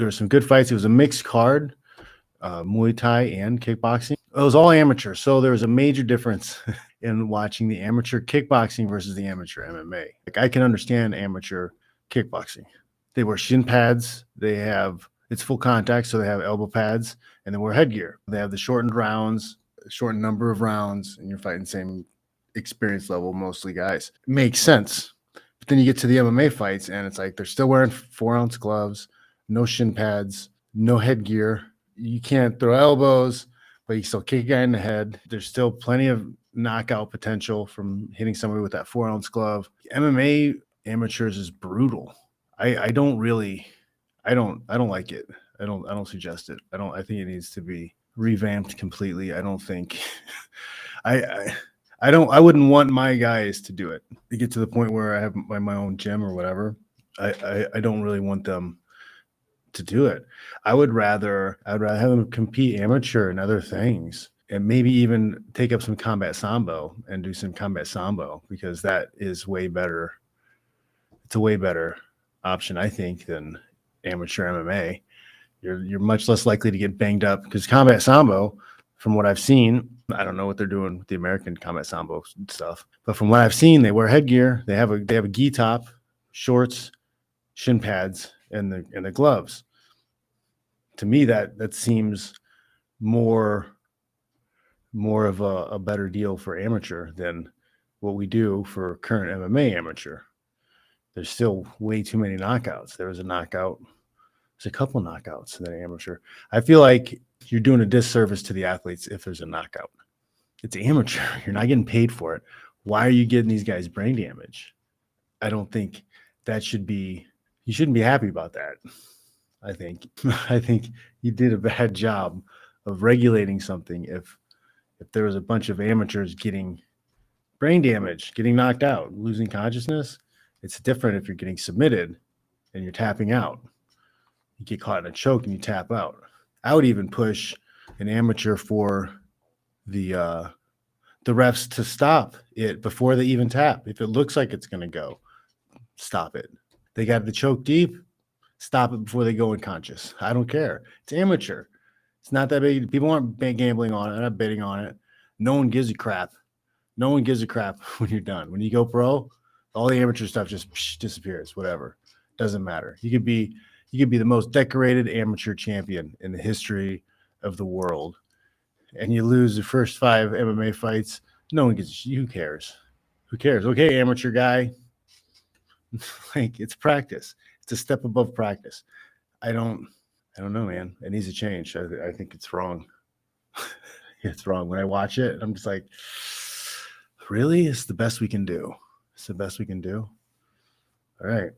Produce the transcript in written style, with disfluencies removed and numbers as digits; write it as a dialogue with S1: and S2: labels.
S1: there were some good fights. It was a mixed card, Muay Thai and kickboxing. It was all amateur, so there was a major difference in watching the amateur kickboxing versus the amateur MMA. Like, I can understand amateur kickboxing. They wear shin pads. It's full contact, so they have elbow pads, and they wear headgear. They have the shortened rounds, shortened number of rounds, and you're fighting same experience level, mostly guys. It makes sense. But then you get to the MMA fights, and it's like they're still wearing 4-ounce gloves, no shin pads, no headgear. You can't throw elbows, but you still kick a guy in the head. There's still plenty of knockout potential from hitting somebody with that 4-ounce glove. MMA amateurs is brutal. I don't like it. I don't suggest it. I think it needs to be revamped completely. I don't think I wouldn't want my guys to do it. To get to the point where I have my own gym or whatever. I don't really want them to do it. I'd rather have them compete amateur and other things, and maybe even take up some combat sambo and do some combat sambo, because that is way better. It's a way better option, I think, than amateur MMA. You're much less likely to get banged up, because combat sambo, from what I've seen, I don't know what they're doing with the American combat sambo stuff, but from what I've seen, they wear headgear. They have a gi top, shorts, shin pads, and the gloves. To me, that seems more of a better deal for amateur than what we do for current MMA amateur. There's still way too many knockouts. There's a couple knockouts in the amateur. I feel like you're doing a disservice to the athletes if there's a knockout. It's amateur. You're not getting paid for it. Why are you getting these guys brain damage? I don't think that should be. You shouldn't be happy about that. I think you did a bad job of regulating something if there was a bunch of amateurs getting brain damage, getting knocked out, losing consciousness. It's different if you're getting submitted and you're tapping out. You get caught in a choke and you tap out. I would even push an amateur for the refs to stop it before they even tap. If it looks like it's going to go, stop it. They got the choke deep, stop it before they go unconscious. I don't care. It's amateur. It's not that big. People aren't gambling on it. They're not betting on it. No one gives a crap. No one gives a crap when you're done. When you go pro, all the amateur stuff just disappears. Whatever. Doesn't matter. You could be the most decorated amateur champion in the history of the world, and you lose the first 5 MMA fights. No one gives. Who cares? Who cares? Okay, amateur guy. Like, it's practice. It's a step above practice. I don't know, man. It needs to change. I think it's wrong. It's wrong. When I watch it, I'm just like, really? It's the best we can do. It's the best we can do. All right.